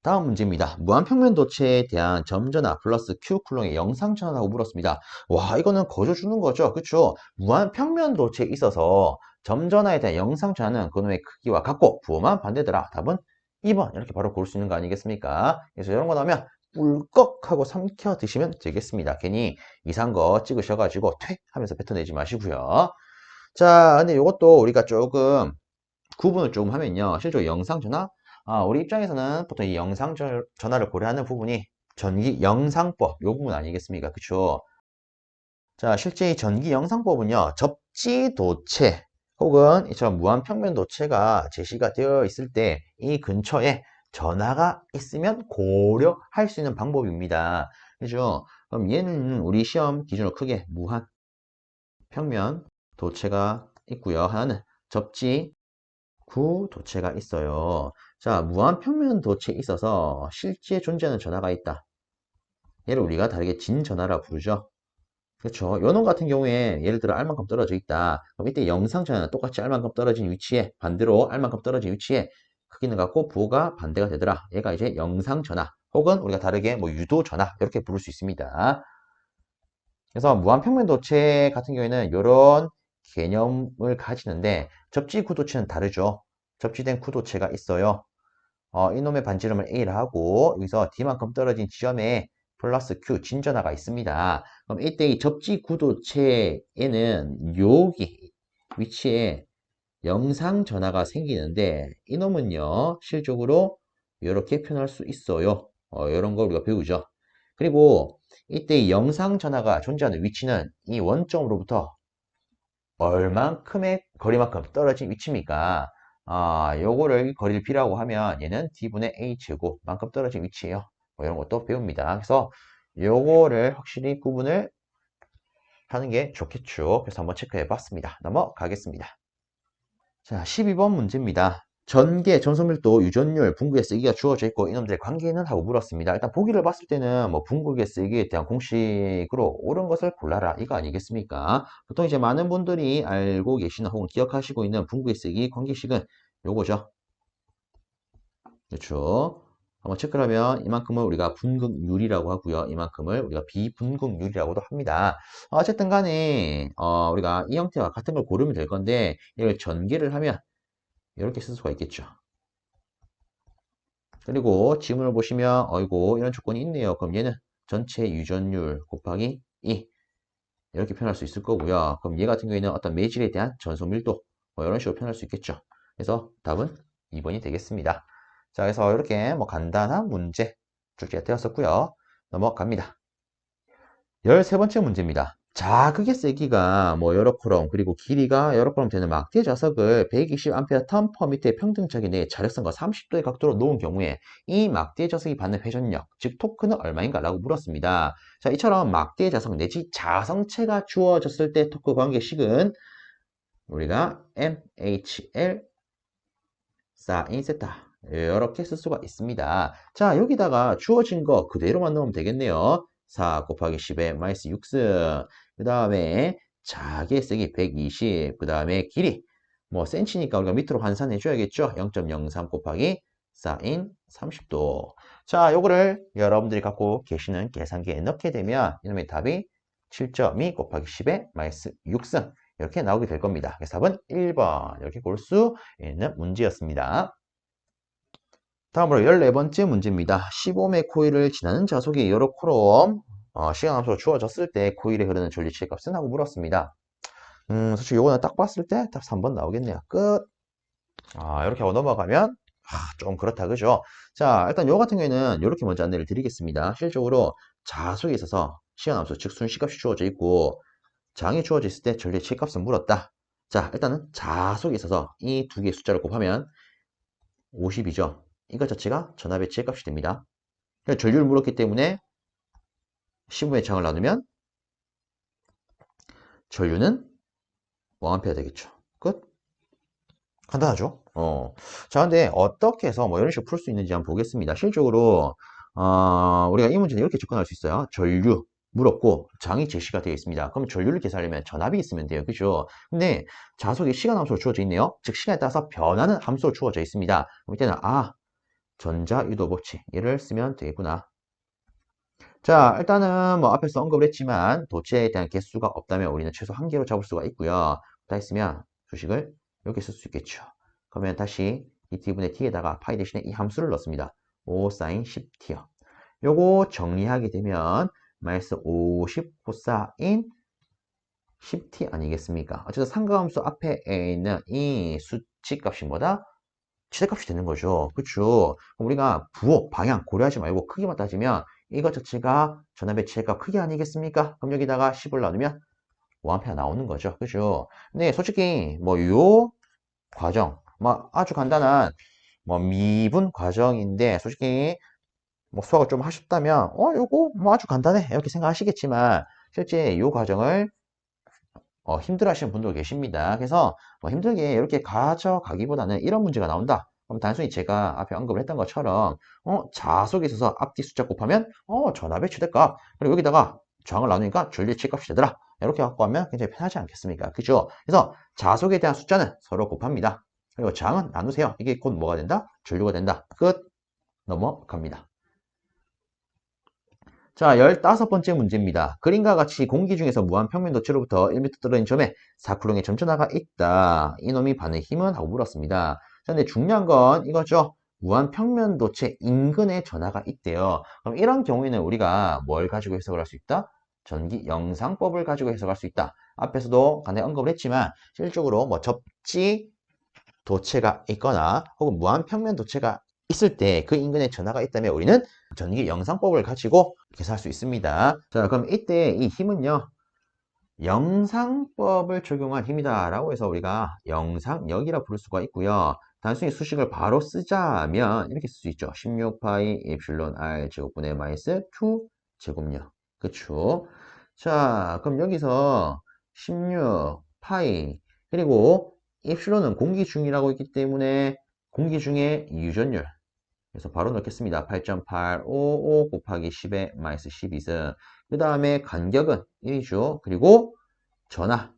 다음 문제입니다. 무한평면도체에 대한 점전화 플러스 Q 쿨롱의 영상전환하고 물었습니다. 와, 이거는 거저 주는 거죠. 그쵸? 무한평면도체에 있어서 점전화에 대한 영상전환은 그놈의 크기와 같고 부호만 반대더라. 답은 2번 이렇게 바로 고를 수 있는 거 아니겠습니까? 그래서 이런 거 나오면 꿀꺽하고 삼켜 드시면 되겠습니다. 괜히 이상한 거 찍으셔가지고 퇴 하면서 뱉어내지 마시고요. 자, 근데 이것도 우리가 조금 구분을 조금 하면요. 실제로 영상전화, 우리 입장에서는 보통 이 영상전화를 고려하는 부분이 전기 영상법, 요 부분 아니겠습니까? 그쵸? 자, 실제 이 전기 영상법은요, 접지도체 혹은 이처럼 무한평면도체가 제시가 되어 있을 때 이 근처에 전화가 있으면 고려할 수 있는 방법입니다. 그죠? 그럼 얘는 우리 시험 기준으로 크게 무한평면도체가 있고요. 하나는 접지 구도체가 있어요. 자, 무한평면도체에 있어서 실제 존재하는 전하가 있다. 얘를 우리가 다르게 진전하라 부르죠. 그렇죠. 요놈 같은 경우에 예를 들어 R만큼 떨어져 있다. 그럼 이때 영상전하는 똑같이 R만큼 떨어진 위치에 반대로 R만큼 떨어진 위치에 크기는 같고 부호가 반대가 되더라. 얘가 이제 영상전하 혹은 우리가 다르게 뭐 유도전하 이렇게 부를 수 있습니다. 그래서 무한평면도체 같은 경우에는 이런 개념을 가지는데 접지 구도체는 다르죠. 접지된 구도체가 있어요. 이놈의 반지름을 A를 하고 여기서 D만큼 떨어진 지점에 플러스 Q 진전하가 있습니다. 그럼 이때 이 접지 구도체에는 여기 위치에 영상 전하가 생기는데 이놈은요 실적으로 이렇게 표현할 수 있어요. 이런 걸 우리가 배우죠. 그리고 이때 이 영상 전하가 존재하는 위치는 이 원점으로부터 얼만큼의 거리만큼 떨어진 위치입니까? 요거를 거리를 B라고 하면 얘는 D분의 A 제곱만큼 떨어진 위치예요. 뭐 이런 것도 배웁니다. 그래서 요거를 확실히 구분을 하는 게 좋겠죠. 그래서 한번 체크해 봤습니다. 넘어가겠습니다. 자, 12번 문제입니다. 전개, 전소밀도, 유전율, 분구의 쓰기가 주어져 있고 이놈들의 관계는 하고 물었습니다. 일단 보기를 봤을 때는 뭐 분구의 쓰기에 대한 공식으로 옳은 것을 골라라 이거 아니겠습니까? 보통 이제 많은 분들이 알고 계시는 혹은 기억하시고 있는 분구의 쓰기 관계식은 요거죠. 그렇죠? 한번 체크를 하면 이만큼을 우리가 분극률이라고 하고요. 이만큼을 우리가 비분극률이라고도 합니다. 어쨌든 간에 우리가 이 형태와 같은 걸 고르면 될 건데 이걸 전개를 하면 이렇게 쓸 수가 있겠죠. 그리고 지문을 보시면 어이고 이런 조건이 있네요. 그럼 얘는 전체 유전율 곱하기 2 이렇게 표현할 수 있을 거고요. 그럼 얘 같은 경우에는 어떤 매질에 대한 전소 밀도 뭐 이런 식으로 표현할 수 있겠죠. 그래서 답은 2번이 되겠습니다. 자, 그래서 이렇게 뭐 간단한 문제 출제가 되었었고요. 넘어갑니다. 13번째 문제입니다. 자극의 세기가 뭐 여러 콜롬 그리고 길이가 여러 콜롬 되는 막대 자석을 120A 턴 퍼 미터의 평등차기 내에 자력선과 30도의 각도로 놓은 경우에 이 막대 자석이 받는 회전력, 즉 토크는 얼마인가 라고 물었습니다. 자, 이처럼 막대 자석 내지 자성체가 주어졌을 때 토크 관계식은 우리가 MHL 사인 세타 이렇게 쓸 수가 있습니다. 자, 여기다가 주어진 거 그대로만 넣으면 되겠네요. 4 곱하기 10의 마이너스 6승 그 다음에 자기의 세기 120 그 다음에 길이 뭐 센치니까 우리가 밑으로 환산해 줘야겠죠. 0.03 곱하기 사인 30도. 자, 요거를 여러분들이 갖고 계시는 계산기에 넣게 되면 이놈의 답이 7.2 곱하기 10의 마이너스 6승 이렇게 나오게 될 겁니다. 그래서 답은 1번 이렇게 볼 수 있는 문제였습니다. 다음으로 14번째 문제입니다. 15매 코일을 지나는 자속이 여러 콜롬 시간 함수로 주어졌을 때 코일에 흐르는 전리체 값은 하고 물었습니다. 사실 요거는 딱 봤을 때 답 3번 나오겠네요. 끝. 이렇게 하고 넘어가면 좀 그렇다 그죠? 자, 일단 요 같은 경우에는 이렇게 먼저 안내를 드리겠습니다. 실질적으로 자속에 있어서 시간 함수 즉 순시값이 주어져 있고 장이 주어져 있을 때 전리체 값은 물었다. 자, 일단은 자속에 있어서 이 두 개의 숫자를 곱하면 50이죠. 이것 자체가 전압의 지혜값이 됩니다. 전류를 물었기 때문에 15의 장을 나누면 전류는 1A 되겠죠. 끝. 간단하죠? 자, 근데 어떻게 해서 뭐 이런 식으로 풀 수 있는지 한번 보겠습니다. 실적으로, 우리가 이 문제는 이렇게 접근할 수 있어요. 전류, 물었고, 장이 제시가 되어 있습니다. 그럼 전류를 계산하려면 전압이 있으면 돼요. 그죠? 근데 자석이 시간 함수로 주어져 있네요. 즉, 시간에 따라서 변하는 함수로 주어져 있습니다. 그럼 이때는, 전자유도법칙 얘를 쓰면 되겠구나. 자, 일단은 뭐 앞에서 언급을 했지만 도체에 대한 개수가 없다면 우리는 최소 한 개로 잡을 수가 있고요. 다 했으면 수식을 이렇게 쓸 수 있겠죠. 그러면 다시 이 t분의 t에다가 파이 대신에 이 함수를 넣습니다. 5 사인 10t요. 요거 정리하게 되면 마이너스 50 코사인 10t 아니겠습니까? 어쨌든 상가함수 앞에 있는 이 수치값이 뭐다? 최대값이 되는 거죠. 그쵸? 그럼 우리가 부호, 방향 고려하지 말고 크기만 따지면 이것 자체가 전압의 최대값 크기 아니겠습니까? 그럼 여기다가 10을 나누면 5A 나오는 거죠. 그죠? 근데 솔직히 뭐 요 과정, 뭐 아주 간단한 뭐 미분 과정인데 솔직히 뭐 수학을 좀 하셨다면 요거 뭐 아주 간단해 이렇게 생각하시겠지만 실제 요 과정을 힘들어 하시는 분도 계십니다. 그래서 뭐 힘들게 이렇게 가져가기보다는 이런 문제가 나온다. 그럼 단순히 제가 앞에 언급을 했던 것처럼 자속에 있어서 앞뒤 숫자 곱하면 전압의 최대값 그리고 여기다가 저항을 나누니까 전류의 최값이 되더라. 이렇게 갖고 하면 굉장히 편하지 않겠습니까? 그죠? 그래서 자속에 대한 숫자는 서로 곱합니다. 그리고 저항은 나누세요. 이게 곧 뭐가 된다? 전류가 된다. 끝. 넘어갑니다. 자, 15번째 문제입니다. 그림과 같이 공기 중에서 무한 평면 도체로부터 1m 떨어진 점에 사쿠렁의 점전화가 있다. 이놈이 받는 힘은? 하고 물었습니다. 자, 근데 중요한 건 이거죠. 무한 평면 도체 인근에 전하가 있대요. 그럼 이런 경우에는 우리가 뭘 가지고 해석을 할 수 있다? 전기 영상법을 가지고 해석할 수 있다. 앞에서도 간단히 언급을 했지만 실질적으로 뭐 접지 도체가 있거나 혹은 무한 평면 도체가 있을 때 그 인근에 전하가 있다면 우리는 전기 영상법을 가지고 계산할 수 있습니다. 자, 그럼 이때 이 힘은요. 영상법을 적용한 힘이다라고 해서 우리가 영상력이라 부를 수가 있고요. 단순히 수식을 바로 쓰자면 이렇게 쓸 수 있죠. 16파이 엡실론 r 제곱분의 마이너스 q 제곱력. 그쵸? 자, 그럼 여기서 16파이 그리고 엡실론은 공기 중이라고 있기 때문에 공기 중의 유전율 그래서 바로 넣겠습니다. 8.855 곱하기 10의 마이너스 12승. 그 다음에 간격은 1이죠. 그리고 전하.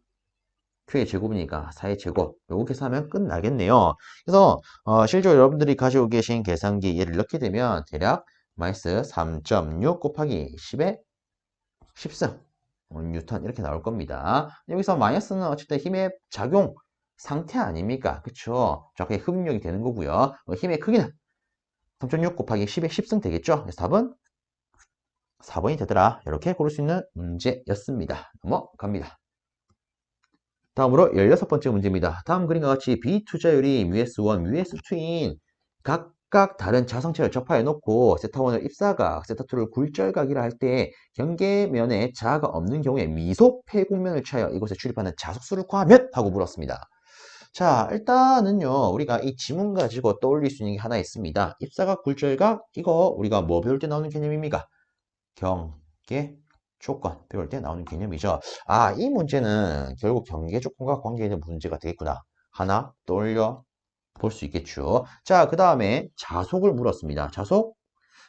Q의 제곱이니까 4의 제곱. 요거 계산하면 끝나겠네요. 그래서 실제로 여러분들이 가지고 계신 계산기 얘를 넣게 되면 대략 마이너스 3.6 곱하기 10의 10승. 뉴턴 이렇게 나올 겁니다. 여기서 마이너스는 어쨌든 힘의 작용 상태 아닙니까? 그쵸? 정확하게 흡력이 되는 거고요. 힘의 크기는 3.6 곱하기 10의 10승 되겠죠? 그래서 답은 4번이 되더라. 이렇게 고를 수 있는 문제였습니다. 넘어갑니다. 다음으로 16번째 문제입니다. 다음 그림과 같이 비투자율이 뮤S1, 뮤S2인 각각 다른 자성체를 접하여 놓고 세타1을 입사각, 세타2를 굴절각이라 할 때 경계면에 자가 없는 경우에 미소 폐곡면을 취하여 이곳에 출입하는 자속수를 구하면? 하고 물었습니다. 자, 일단은요, 우리가 이 지문 가지고 떠올릴 수 있는 게 하나 있습니다. 입사각, 굴절각, 이거 우리가 뭐 배울 때 나오는 개념입니까? 경계, 조건 배울 때 나오는 개념이죠. 아, 이 문제는 결국 경계 조건과 관계 있는 문제가 되겠구나. 하나 떠올려 볼 수 있겠죠. 자, 그 다음에 자속을 물었습니다. 자속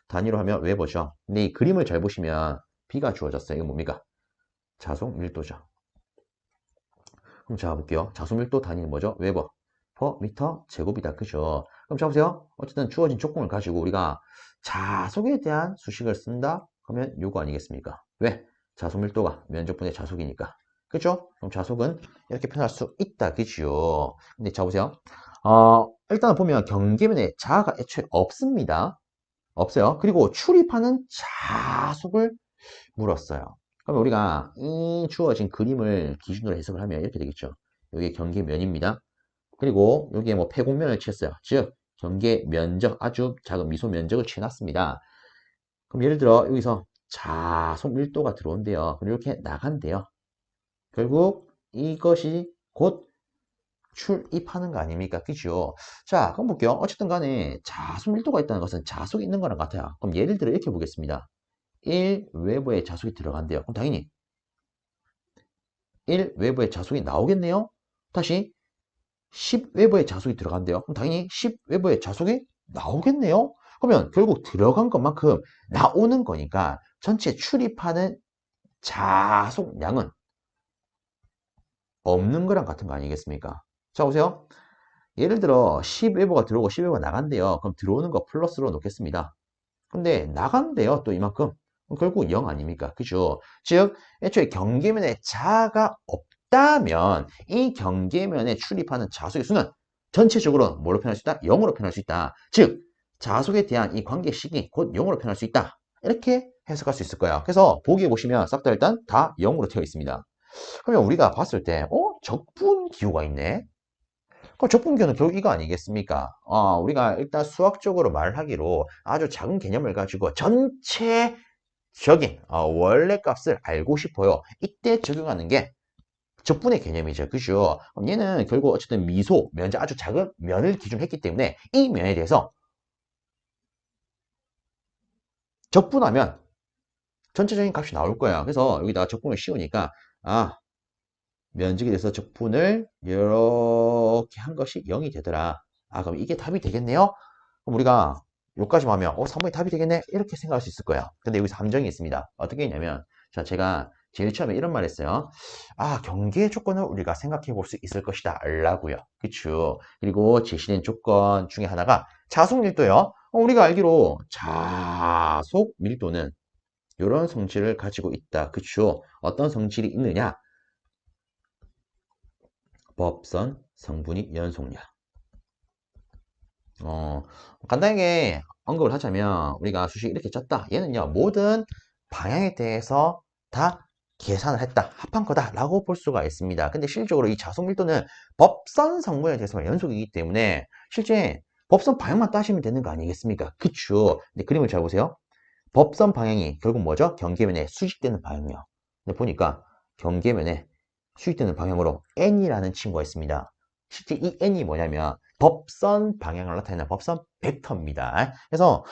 단위로 하면 웨버죠. 근데 이 그림을 잘 보시면 B가 주어졌어요. 이거 뭡니까? 자속 밀도죠. 그럼 자 볼게요. 자소밀도 단위는 뭐죠? 웨버 퍼 미터 제곱이다. 그죠? 그럼 자 보세요. 어쨌든 주어진 조건을 가지고 우리가 자속에 대한 수식을 쓴다? 그러면 요거 아니겠습니까? 왜? 자소밀도가 면적분의 자속이니까. 그죠? 그럼 자속은 이렇게 표현할 수 있다. 그죠? 근데 자 보세요. 일단 보면 경계면에 자가 애초에 없습니다. 없어요. 그리고 출입하는 자속을 물었어요. 그럼 우리가 이 주어진 그림을 기준으로 해석을 하면 이렇게 되겠죠. 여기 경계면입니다. 그리고 여기에 뭐 폐곡면을 취했어요. 즉 경계 면적 아주 작은 미소 면적을 취해놨습니다. 그럼 예를 들어 여기서 자속 밀도가 들어온대요. 그럼 이렇게 나간대요. 결국 이것이 곧 출입하는 거 아닙니까? 그죠? 자, 그럼 볼게요. 어쨌든 간에 자속 밀도가 있다는 것은 자속이 있는 거랑 같아요. 그럼 예를 들어 이렇게 보겠습니다. 1 외부에 자속이 들어간대요. 그럼 당연히 1 외부에 자속이 나오겠네요. 다시 10 외부에 자속이 들어간대요. 그럼 당연히 10 외부에 자속이 나오겠네요. 그러면 결국 들어간 것만큼 나오는 거니까 전체 출입하는 자속량은 없는 거랑 같은 거 아니겠습니까? 자, 보세요. 예를 들어 10웨버가 들어오고 10웨버가 나간대요. 그럼 들어오는 거 플러스로 놓겠습니다. 근데 나간대요. 또 이만큼. 그럼 결국 0 아닙니까? 그죠? 즉 애초에 경계면에 자가 없다면 이 경계면에 출입하는 자속의 수는 전체적으로 뭐로 표현할 수 있다? 0으로 표현할 수 있다. 즉 자속에 대한 이 관계식이 곧 0으로 표현할 수 있다. 이렇게 해석할 수 있을 거예요. 그래서 보기에 보시면 싹 다 일단 다 0으로 되어 있습니다. 그러면 우리가 봤을 때 적분 기호가 있네. 그럼 적분기호는 결국 이거 아니겠습니까? 우리가 일단 수학적으로 말하기로 아주 작은 개념을 가지고 전체적인 원래 값을 알고 싶어요. 이때 적용하는 게 적분의 개념이죠. 그죠? 그럼 얘는 결국 어쨌든 미소, 면적 아주 작은 면을 기준했기 때문에 이 면에 대해서 적분하면 전체적인 값이 나올 거야. 그래서 여기다가 적분을 씌우니까 면적에 대해서 적분을 이렇게 한 것이 0이 되더라. 그럼 이게 답이 되겠네요? 그럼 우리가 여기까지만 하면 3번이 답이 되겠네? 이렇게 생각할 수 있을 거예요. 근데 여기서 함정이 있습니다. 어떻게 했냐면 자, 제가 제일 처음에 이런 말 했어요. 경계의 조건을 우리가 생각해 볼 수 있을 것이다 라고요. 그쵸? 그리고 제시된 조건 중에 하나가 자속 밀도요. 우리가 알기로 자속 밀도는 이런 성질을 가지고 있다. 그쵸? 어떤 성질이 있느냐? 법선 성분이 연속량. 간단하게 언급을 하자면 우리가 수식 이렇게 짰다. 얘는요 모든 방향에 대해서 다 계산을 했다. 합한 거다 라고 볼 수가 있습니다. 근데 실질적으로 이 자속 밀도는 법선 성분에 대해서만 연속이기 때문에 실제 법선 방향만 따시면 되는 거 아니겠습니까? 그쵸? 근데 그림을 잘 보세요. 법선 방향이 결국 뭐죠? 경계면에 수직되는 방향이요. 근데 보니까 경계면에 수직되는 방향으로 n이라는 친구가 있습니다. 실제 이 n이 뭐냐면 법선 방향을 나타내는 법선 벡터입니다. 그래서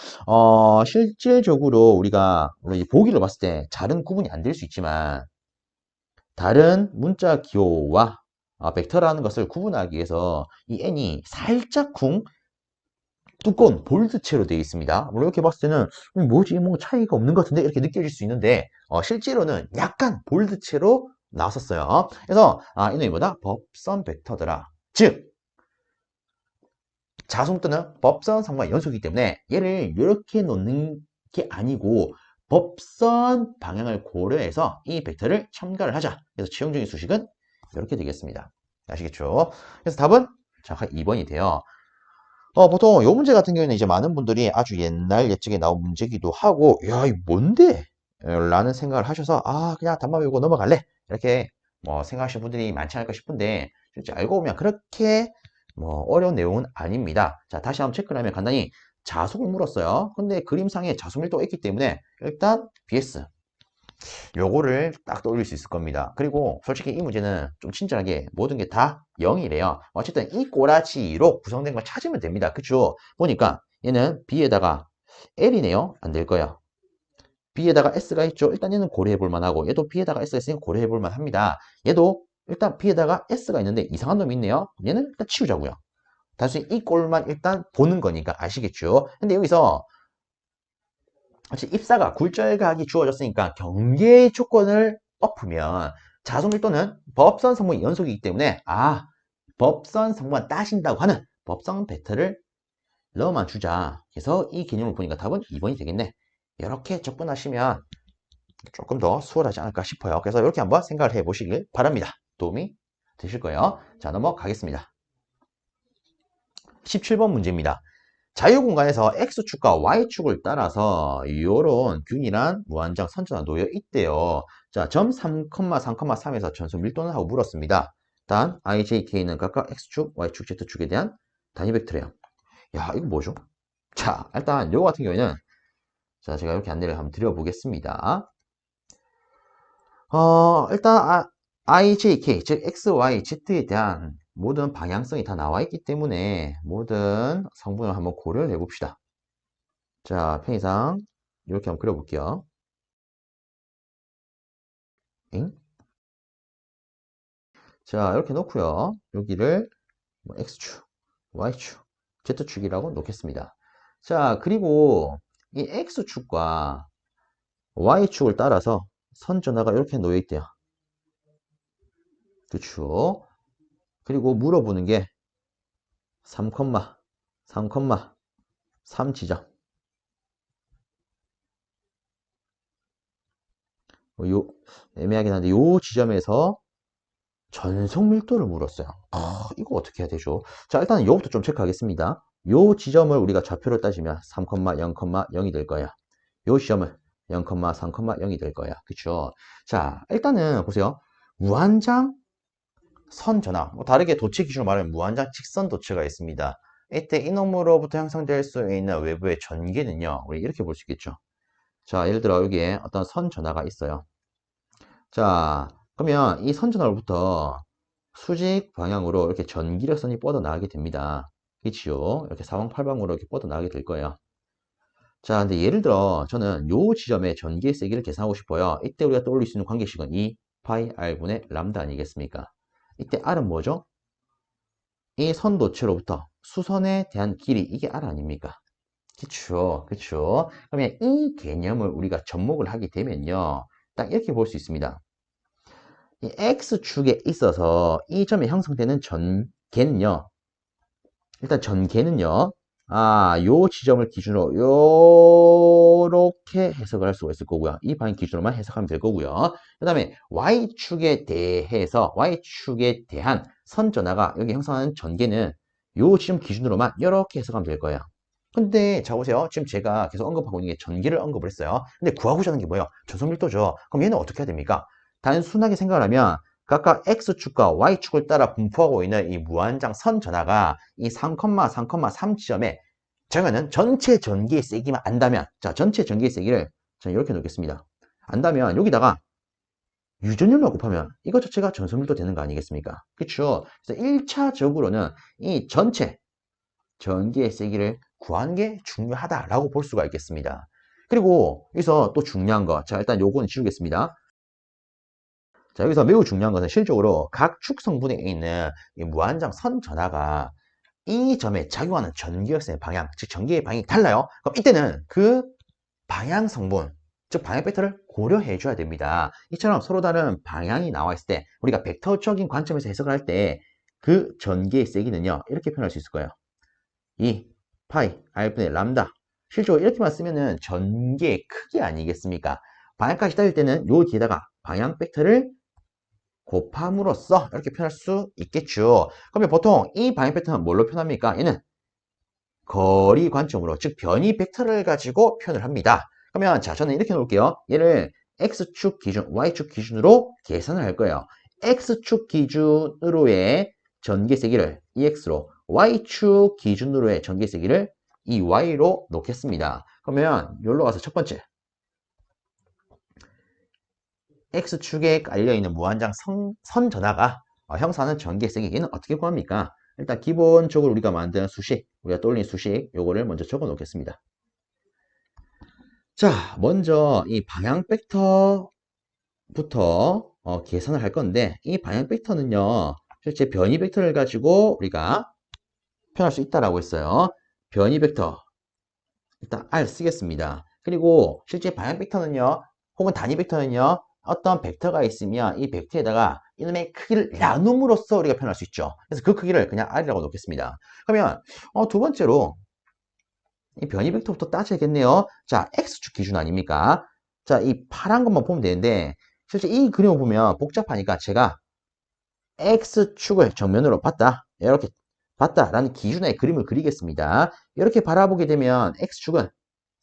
실질적으로 우리가 물론 이 보기를 봤을 때 잘은 구분이 안 될 수 있지만 다른 문자 기호와 벡터라는 것을 구분하기 위해서 이 n이 살짝 두꺼운 볼드체로 되어 있습니다. 물론 이렇게 봤을 때는 뭐지 뭐 차이가 없는 것 같은데 이렇게 느껴질 수 있는데 실제로는 약간 볼드체로 나왔었어요. 그래서 이 놈이 뭐다? 법선 벡터더라. 즉 자성또는 법선 상과 연속이기 때문에 얘를 이렇게 놓는 게 아니고 법선 방향을 고려해서 이 벡터를 첨가를 하자. 그래서 최종적인 수식은 이렇게 되겠습니다. 아시겠죠? 그래서 답은 정확하게 2번이 돼요. 보통 요 문제 같은 경우에는 이제 많은 분들이 아주 옛날 예측에 나온 문제기도 하고, 야, 이 뭔데? 라는 생각을 하셔서, 그냥 답만 외우고 넘어갈래? 이렇게 뭐 생각하시는 분들이 많지 않을까 싶은데, 실제 알고 보면 그렇게 뭐 어려운 내용은 아닙니다. 자, 다시 한번 체크를 하면 간단히 자속을 물었어요. 근데 그림상에 자속 밀도가 있기 때문에 일단 BS. 요거를 딱 떠올릴 수 있을 겁니다. 그리고 솔직히 이 문제는 좀 친절하게 모든 게 다 0이래요. 어쨌든 이 꼬라지로 구성된 걸 찾으면 됩니다. 그쵸? 보니까 얘는 B에다가 L이네요. 안 될 거예요. B에다가 S가 있죠. 일단 얘는 고려해 볼 만하고 얘도 B에다가 S가 있으니까 고려해 볼 만합니다. 얘도 일단 B에다가 S가 있는데 이상한 놈이 있네요. 얘는 일단 치우자고요. 단순히 이 꼴만 일단 보는 거니까 아시겠죠? 근데 여기서 입사가 굴절각이 주어졌으니까 경계 조건을 엎으면 자손밀도는 법선 성분의 연속이기 때문에 법선 성분만 따신다고 하는 법선 벡터를 넣어만 주자. 그래서 이 개념을 보니까 답은 2번이 되겠네. 이렇게 접근하시면 조금 더 수월하지 않을까 싶어요. 그래서 이렇게 한번 생각을 해보시길 바랍니다. 도움이 되실 거예요. 자, 넘어가겠습니다. 17번 문제입니다. 자유공간에서 X축과 Y축을 따라서 이런 균일한 무한정 선전화 놓여 있대요. 자, 점 3,3,3에서 전소 밀도는 하고 물었습니다. 단, I, J, K는 각각 X축, Y축, Z축에 대한 단위 벡터래요. 야, 이거 뭐죠? 자, 일단 이거 같은 경우에는 자, 제가 이렇게 안내를 한번 드려보겠습니다. 일단 I, J, K, 즉 X, Y, Z에 대한 모든 방향성이 다 나와 있기 때문에 모든 성분을 한번 고려를 해봅시다. 자, 편의상 이렇게 한번 그려볼게요. 엥? 자, 이렇게 놓고요. 여기를 뭐 X축, Y축, Z축이라고 놓겠습니다. 자, 그리고 이 X축과 Y축을 따라서 선전화가 이렇게 놓여 있대요. 그쵸? 그리고 물어보는 게 3, 3, 3 지점. 요, 애매하긴 한데, 요 지점에서 전속 밀도를 물었어요. 이거 어떻게 해야 되죠? 자, 일단 요것도 좀 체크하겠습니다. 요 지점을 우리가 좌표로 따지면 3, 0, 0이 될 거야. 요 지점은 0, 3, 0이 될 거야. 그쵸? 자, 일단은 보세요. 무한장 선전화. 뭐 다르게 도체 기준으로 말하면 무한장 직선 도체가 있습니다. 이때 이놈으로부터 형성될 수 있는 외부의 전기는요. 우리 이렇게 볼 수 있겠죠. 자, 예를 들어 여기에 어떤 선전화가 있어요. 자, 그러면 이 선전화로부터 수직 방향으로 이렇게 전기력선이 뻗어나가게 됩니다. 그치요? 이렇게 사방팔방으로 이렇게 뻗어나가게 될 거예요. 자, 근데 예를 들어 저는 요 지점의 전기의 세기를 계산하고 싶어요. 이때 우리가 떠올릴 수 있는 관계식은 2 파이 r분의 람다 아니겠습니까? 이때 r은 뭐죠? 이 선도체로부터 수선에 대한 길이 이게 r 아닙니까? 그쵸, 그쵸. 그러면 이 개념을 우리가 접목을 하게 되면요. 딱 이렇게 볼 수 있습니다. 이 X축에 있어서 이 점에 형성되는 전개는요. 일단 전개는요. 요 지점을 기준으로 요렇게 해석을 할 수가 있을 거고요. 이 방향 기준으로만 해석하면 될 거고요. 그 다음에 Y축에 대해서 Y축에 대한 선전화가 여기 형성하는 전개는 요 지점 기준으로만 이렇게 해석하면 될 거예요. 근데 자 보세요. 지금 제가 계속 언급하고 있는 게 전기를 언급을 했어요. 근데 구하고자 하는 게 뭐예요? 전속밀도죠. 그럼 얘는 어떻게 해야 됩니까? 단순하게 생각을 하면 각각 X축과 Y축을 따라 분포하고 있는 이 무한장 선 전하가 이 3, 3 지점에 정하는 전체 전기의 세기만 안다면, 자, 전체 전기의 세기를 저는 이렇게 놓겠습니다. 안다면 여기다가 유전율만 곱하면 이것 자체가 전속밀도 되는 거 아니겠습니까? 그쵸? 그래서 1차적으로는 이 전체 전기의 세기를 구하는 게 중요하다라고 볼 수가 있겠습니다. 그리고 여기서 또 중요한 거, 자, 일단 요거는 지우겠습니다. 자, 여기서 매우 중요한 것은 실적으로 각 축 성분에 있는 이 무한장 선 전하가 이 점에 작용하는 전기역선의 방향, 즉 전기의 방향이 달라요. 그럼 이때는 그 방향 성분, 즉 방향 벡터를 고려해 줘야 됩니다. 이처럼 서로 다른 방향이 나와 있을 때 우리가 벡터적인 관점에서 해석을 할 때 그 전기의 세기는요, 이렇게 표현할 수 있을 거예요. 2 파이 r분의 람다. 실적으로 이렇게만 쓰면은 전개의 크기 아니겠습니까? 방향까지 따질 때는 요 뒤에다가 방향 벡터를 곱함으로써 이렇게 표현할 수 있겠죠. 그러면 보통 이 방향 벡터는 뭘로 표현합니까? 얘는 거리 관점으로, 즉 변이 벡터를 가지고 표현을 합니다. 그러면 자, 저는 이렇게 놓을게요. 얘를 x축 기준, y축 기준으로 계산을 할 거예요. x축 기준으로의 전개 세기를 EX로, y축 기준으로의 전개 세기를 EY로 놓겠습니다. 그러면 여기로 가서 첫 번째 X축에 깔려있는 무한장 선 전하가 형성하는 전개 세기, 얘는 어떻게 구합니까? 일단 기본적으로 우리가 만든 수식, 우리가 떠올린 수식, 요거를 먼저 적어 놓겠습니다. 자, 먼저 이 방향 벡터부터 계산을 할 건데, 이 방향 벡터는요, 실제 변이 벡터를 가지고 우리가 표현할 수 있다라고 했어요. 변이 벡터, 일단 R 쓰겠습니다. 그리고 실제 방향 벡터는요, 혹은 단위 벡터는요, 어떤 벡터가 있으면 이 벡터에다가 이놈의 크기를 나눔으로써 우리가 표현할 수 있죠. 그래서 그 크기를 그냥 R이라고 놓겠습니다. 그러면 두 번째로 이 변이 벡터부터 따져야겠네요. 자, X축 기준 아닙니까? 자, 이 파란 것만 보면 되는데 실제 이 그림을 보면 복잡하니까 제가 X축을 정면으로 봤다. 이렇게 봤다라는 기준의 그림을 그리겠습니다. 이렇게 바라보게 되면 X축은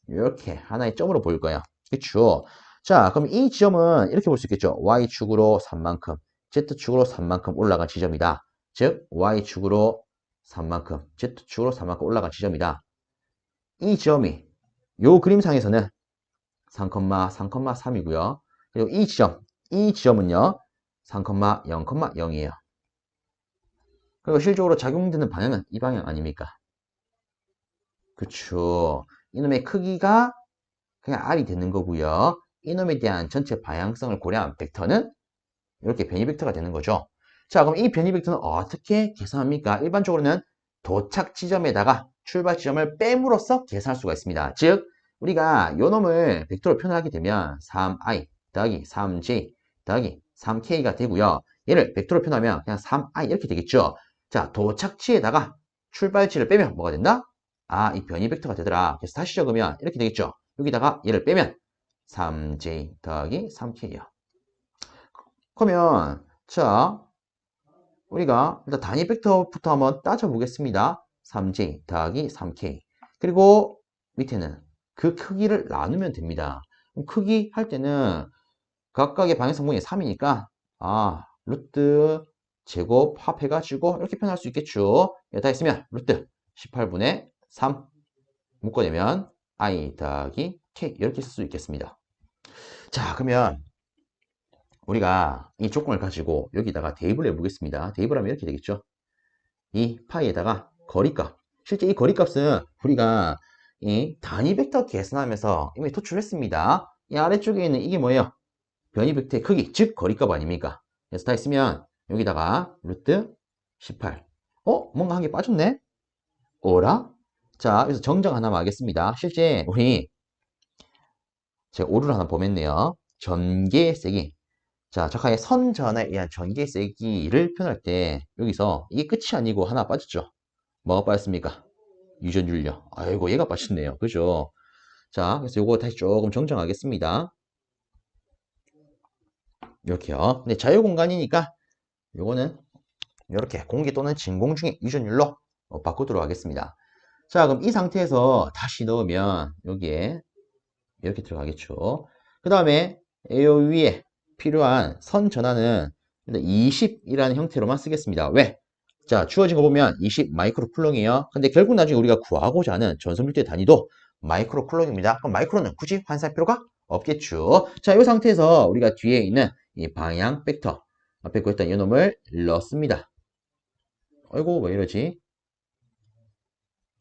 이렇게 하나의 점으로 보일 거예요. 그쵸? 자, 그럼 이 지점은 이렇게 볼 수 있겠죠. Y축으로 3만큼, Z축으로 3만큼 올라간 지점이다. 즉, Y축으로 3만큼, Z축으로 3만큼 올라간 지점이다. 이 지점이 요 그림상에서는 3,3,3이고요. 그리고 이 지점은요, 3,0,0이에요. 그리고 실적으로 작용되는 방향은 이 방향 아닙니까? 그쵸. 이놈의 크기가 그냥 R이 되는 거고요. 이놈에 대한 전체 방향성을 고려한 벡터는 이렇게 변이 벡터가 되는 거죠. 자, 그럼 이 변이 벡터는 어떻게 계산합니까? 일반적으로는 도착 지점에다가 출발 지점을 뺨으로써 계산할 수가 있습니다. 즉, 우리가 요 놈을 벡터로 표현하게 되면 3i 더하기 3j 더하기 3k가 되고요. 얘를 벡터로 표현하면 그냥 3i 이렇게 되겠죠. 자, 도착지에다가 출발지를 빼면 뭐가 된다? 아, 이 변이 벡터가 되더라. 그래서 다시 적으면 이렇게 되겠죠. 여기다가 얘를 빼면 3j 더하기 3k야. 그러면 자, 우리가 일단 단위 벡터부터 한번 따져보겠습니다. 3j 더하기 3k. 그리고 밑에는 그 크기를 나누면 됩니다. 그럼 크기 할 때는 각각의 방향성분이 3이니까 루트 제곱 합해가지고 이렇게 표현할 수 있겠죠. 다 했으면 루트 18분의 3 묶어내면 i 더하기 k 이렇게 쓸 수 있겠습니다. 자, 그러면 우리가 이 조건을 가지고 여기다가 대입을 해보겠습니다. 대입을 하면 이렇게 되겠죠. 이 파이에다가 거리값. 실제 이 거리값은 우리가 이 단위 벡터 계산하면서 이미 도출했습니다. 이 아래쪽에 있는 이게 뭐예요? 변이 벡터의 크기, 즉 거리값 아닙니까? 그래서 다 했으면 여기다가 루트 18. 뭔가 한 개 빠졌네? 어라? 자, 여기서 정정 하나만 하겠습니다. 실제 우리 제가 오류를 하나 범했네요. 전개의 세기. 자, 적하의 선전에 의한 전개의 세기를 표현할 때 여기서 이게 끝이 아니고 하나 빠졌죠. 뭐가 빠졌습니까? 유전율요. 아이고, 얘가 빠졌네요. 그죠? 자, 그래서 요거 다시 조금 정정하겠습니다. 이렇게요. 근데 자유공간이니까 요거는 이렇게 공기 또는 진공 중의 유전율로 바꾸도록 하겠습니다. 자, 그럼 이 상태에서 다시 넣으면 여기에 이렇게 들어가겠죠. 그 다음에 요 위에 필요한 선 전환은 20이라는 형태로만 쓰겠습니다. 왜? 자, 주어진 거 보면 20 마이크로 쿨롱이에요. 근데 결국 나중에 우리가 구하고자 하는 전선밀도의 단위도 마이크로 쿨롱입니다. 그럼 마이크로는 굳이 환산할 필요가 없겠죠. 자, 이 상태에서 우리가 뒤에 있는 이 방향 벡터 앞에 구했던 이놈을 넣습니다. 아이고, 왜 이러지?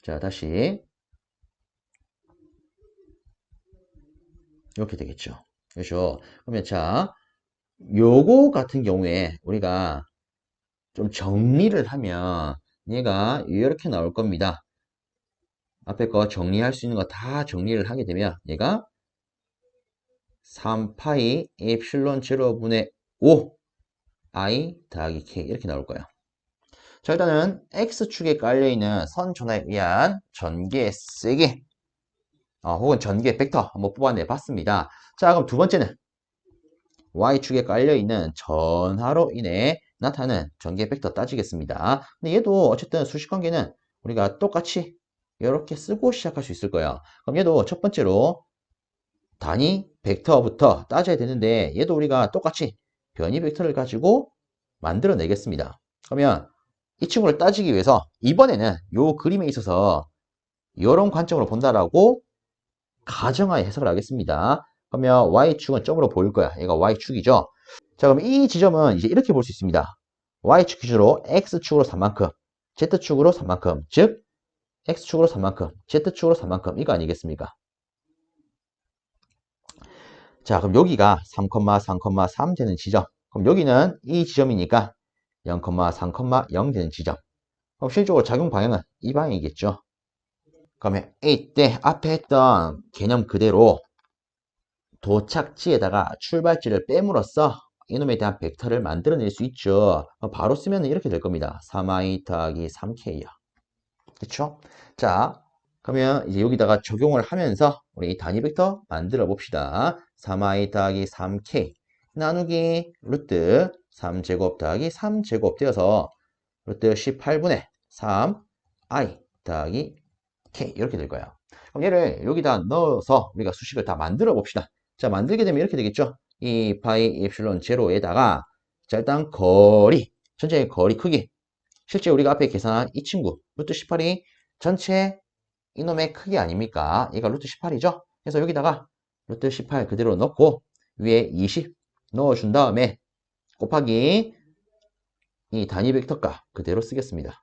자, 다시 이렇게 되겠죠. 그렇죠? 그러면 자, 요거 같은 경우에 우리가 좀 정리를 하면 얘가 이렇게 나올 겁니다. 앞에 거 정리할 수 있는 거 다 정리를 하게 되면 얘가 3파이 에프실론 제로분의 5 i 더하기 k 이렇게 나올 거예요. 자, 일단은 x축에 깔려있는 선 전화에 의한 전개 세기 혹은 전개 벡터 한번 뽑아내 봤습니다. 자, 그럼 두 번째는 y축에 깔려있는 전하로 인해 나타나는 전개 벡터 따지겠습니다. 근데 얘도 어쨌든 수식관계는 우리가 똑같이 이렇게 쓰고 시작할 수 있을 거예요. 그럼 얘도 첫 번째로 단위 벡터부터 따져야 되는데 얘도 우리가 똑같이 변이 벡터를 가지고 만들어내겠습니다. 그러면 이 친구를 따지기 위해서 이번에는 이 그림에 있어서 이런 관점으로 본다라고 가정하에 해석을 하겠습니다. 그러면 y축은 점으로 보일 거야. 얘가 y축이죠. 자, 그럼 이 지점은 이제 이렇게 볼 수 있습니다. y축 기준으로 x축으로 3만큼, z축으로 3만큼, 즉 x축으로 3만큼, z축으로 3만큼 이거 아니겠습니까? 자, 그럼 여기가 3,3,3 되는 지점. 그럼 여기는 이 지점이니까 0,3,0 되는 지점. 그럼 실질적으로 작용 방향은 이 방향이겠죠. 그러면 이때 앞에 했던 개념 그대로 도착지에다가 출발지를 빼므로써 이놈에 대한 벡터를 만들어낼 수 있죠. 바로 쓰면 이렇게 될 겁니다. 3i 더하기 3k요. 그쵸? 자, 그러면 이제 여기다가 적용을 하면서 우리 단위 벡터 만들어 봅시다. 3i 더하기 3k 나누기 루트 3제곱 더하기 3제곱 되어서 루트 18분의 3i 더하기 k 이렇게 될 거예요. 그럼 얘를 여기다 넣어서 우리가 수식을 다 만들어 봅시다. 자, 만들게 되면 이렇게 되겠죠. 이 파이 엡실론 제로에다가 자, 일단 거리, 전체 거리 크기. 실제 우리가 앞에 계산한 이 친구 루트 18이 전체 이놈의 크기 아닙니까? 얘가 루트 18이죠. 그래서 여기다가 루트 18 그대로 넣고 위에 20 넣어준 다음에 곱하기 이 단위 벡터 값 그대로 쓰겠습니다.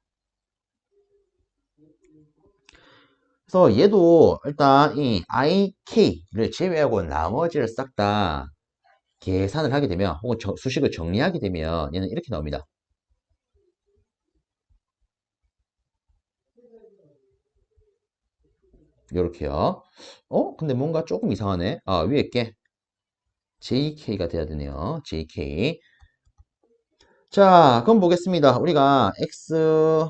그래서 얘도 일단 이 ik를 제외하고 나머지를 싹 다 계산을 하게 되면 혹은 수식을 정리하게 되면 얘는 이렇게 나옵니다. 이렇게요. 근데 뭔가 조금 이상하네. 위에 게 jk가 돼야 되네요. jk. 자, 그럼 보겠습니다. 우리가 x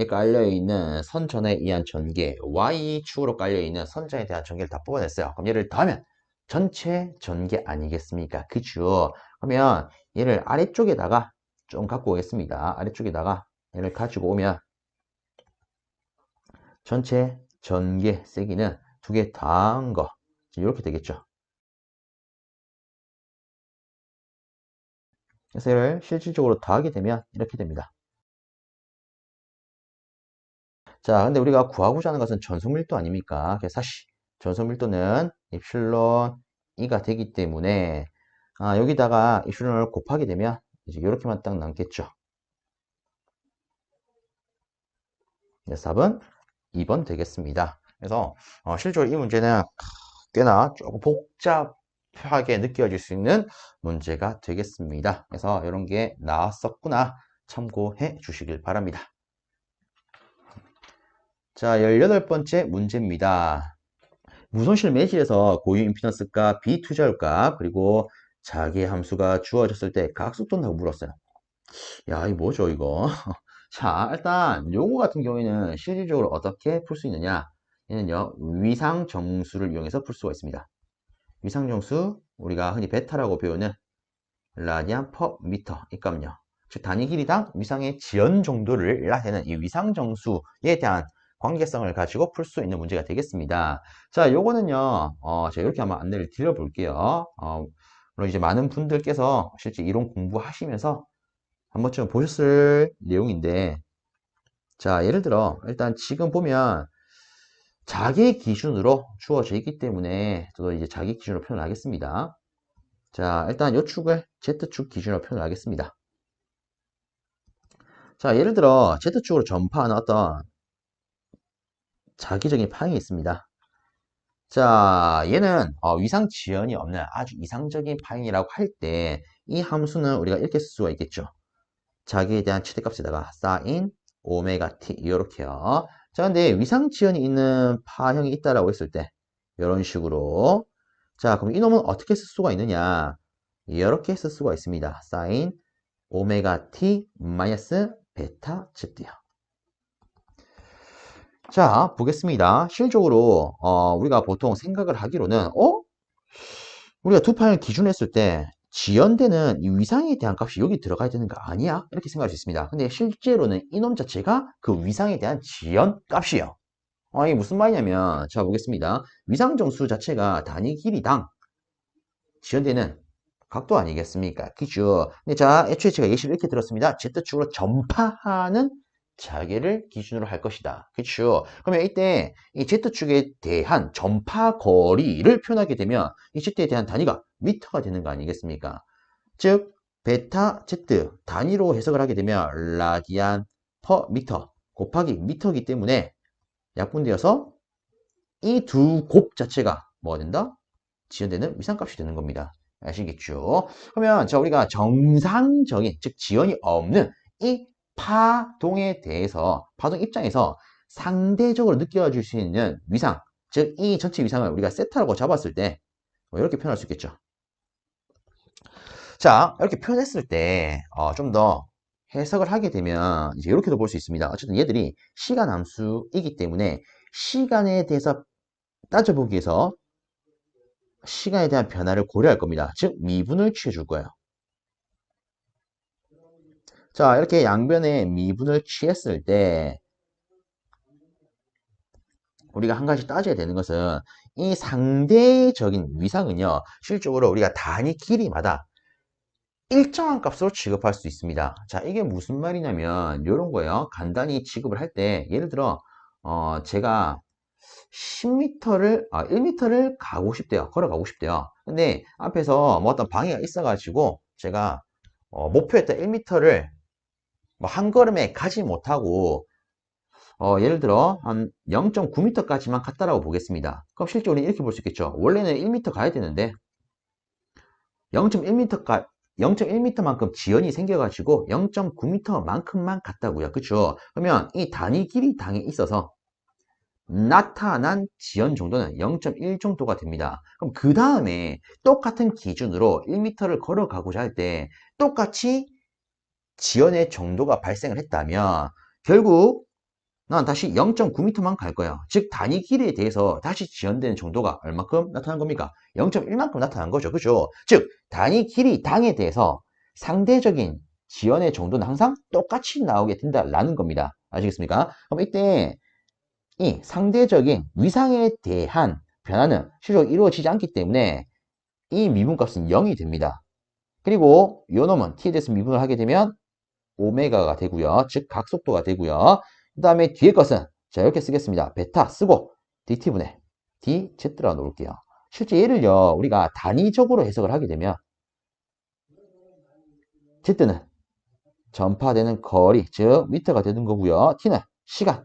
깔려있는 선전에 의한 전개, Y축으로 깔려있는 선전에 대한 전개를 다 뽑아냈어요. 그럼 얘를 더하면 전체 전개 아니겠습니까? 그죠? 그러면 얘를 아래쪽에다가 좀 갖고 오겠습니다. 아래쪽에다가 얘를 가지고 오면 전체 전개 세기는 두 개 더한 거 이렇게 되겠죠. 그래서 얘를 실질적으로 더하게 되면 이렇게 됩니다. 자, 근데 우리가 구하고자 하는 것은 전속밀도 아닙니까? 그래서 사실 전속밀도는 입실론 2가 되기 때문에 여기다가 입실론을 곱하게 되면 이제 이렇게만 딱 남겠죠. 답은 2번 되겠습니다. 그래서 실제로 이 문제는 꽤나 조금 복잡하게 느껴질 수 있는 문제가 되겠습니다. 그래서 이런 게 나왔었구나 참고해 주시길 바랍니다. 자, 18번째 문제입니다. 무손실 매질에서 고유 임피던스값, 비투자율값, 그리고 자기 함수가 주어졌을 때 각속도라고 물었어요. 야, 이 뭐죠, 이거? 자, 일단 요거 같은 경우에는 실질적으로 어떻게 풀 수 있느냐? 얘는요, 위상정수를 이용해서 풀 수가 있습니다. 위상정수, 우리가 흔히 베타라고 배우는 라디안 퍼 미터 이 값요. 즉 단위 길이당 위상의 지연 정도를 나타내는 이 위상정수에 대한 관계성을 가지고 풀 수 있는 문제가 되겠습니다. 자, 요거는요, 제가 이렇게 한번 안내를 드려볼게요. 물론 이제 많은 분들께서 실제 이론 공부하시면서 한 번쯤 보셨을 내용인데, 자, 예를 들어, 일단 지금 보면 자기 기준으로 주어져 있기 때문에 저도 이제 자기 기준으로 표현하겠습니다. 자, 일단 요 축을 Z축 기준으로 표현하겠습니다. 자, 예를 들어 Z축으로 전파하는 어떤 자기적인 파형이 있습니다. 자, 얘는 위상 지연이 없는 아주 이상적인 파형이라고 할 때 이 함수는 우리가 이렇게 쓸 수가 있겠죠. 자기에 대한 최대값에다가 sin 오메가 t 이렇게요. 자, 근데 위상 지연이 있는 파형이 있다라고 했을 때 이런 식으로 자, 그럼 이놈은 어떻게 쓸 수가 있느냐? 이렇게 쓸 수가 있습니다. sin 오메가 t 마이너스 베타 z요. 자, 보겠습니다. 실적으로 우리가 보통 생각을 하기로는 우리가 두 판을 기준했을 때 지연되는 이 위상에 대한 값이 여기 들어가야 되는 거 아니야? 이렇게 생각할 수 있습니다. 근데 실제로는 이놈 자체가 그 위상에 대한 지연 값이에요. 이게 무슨 말이냐면 자 보겠습니다. 위상정수 자체가 단위 길이당 지연되는 각도 아니겠습니까? 그죠? 근데 자, 애초에 제가 예시를 이렇게 들었습니다. Z축으로 전파하는 자개를 기준으로 할 것이다. 그쵸? 그러면 이때 이 Z축에 대한 전파 거리를 표현하게 되면 이 Z에 대한 단위가 미터가 되는 거 아니겠습니까? 즉, 베타 Z 단위로 해석을 하게 되면 라디안 퍼 미터 곱하기 미터이기 때문에 약분되어서 이 두 곱 자체가 뭐가 된다? 지연되는 위상값이 되는 겁니다. 아시겠죠? 그러면 자 우리가 정상적인 즉 지연이 없는 이 파동에 대해서 파동 입장에서 상대적으로 느껴질 수 있는 위상 즉 이 전체 위상을 우리가 세타라고 잡았을 때 이렇게 표현할 수 있겠죠. 자 이렇게 표현했을 때 좀 더 해석을 하게 되면 이제 이렇게도 볼 수 있습니다. 어쨌든 얘들이 시간 함수이기 때문에 시간에 대해서 따져보기 위해서 시간에 대한 변화를 고려할 겁니다. 즉 미분을 취해 줄 거예요. 자 이렇게 양변에 미분을 취했을 때 우리가 한 가지 따져야 되는 것은 이 상대적인 위상은요 실질적으로 우리가 단위 길이마다 일정한 값으로 취급할 수 있습니다. 자 이게 무슨 말이냐면 이런 거예요. 간단히 취급을 할 때 예를 들어 제가 10m를 1m를 가고 싶대요. 걸어가고 싶대요. 근데 앞에서 뭐 어떤 방해가 있어 가지고 제가 목표했던 1m를 뭐 한 걸음에 가지 못하고 예를 들어 한 0.9m까지만 갔다라고 보겠습니다. 그럼 실제 우리는 이렇게 볼 수 있겠죠. 원래는 1m 가야 되는데 0.1m만큼 지연이 생겨가지고 0.9m만큼만 갔다고요. 그쵸? 그러면 이 단위 길이 당에 있어서 나타난 지연 정도는 0.1 정도가 됩니다. 그럼 그 다음에 똑같은 기준으로 1m를 걸어가고자 할 때 똑같이 지연의 정도가 발생을 했다면 결국 난 다시 0.9m만 갈 거야. 즉 단위 길이에 대해서 다시 지연되는 정도가 얼마큼 나타난 겁니까? 0.1만큼 나타난 거죠. 그죠? 즉 단위 길이 당에 대해서 상대적인 지연의 정도는 항상 똑같이 나오게 된다라는 겁니다. 아시겠습니까? 그럼 이때 이 상대적인 위상에 대한 변화는 실제로 이루어지지 않기 때문에 이 미분값은 0이 됩니다. 그리고 요 놈은 t에 대해서 미분을 하게 되면 오메가가 되고요. 즉 각속도가 되고요. 그 다음에 뒤에 것은 자 이렇게 쓰겠습니다. 베타 쓰고 dt분의 dz라고 놓을게요. 실제 얘를요 우리가 단위적으로 해석을 하게 되면 z는 전파되는 거리 즉 미터가 되는 거고요. t는 시간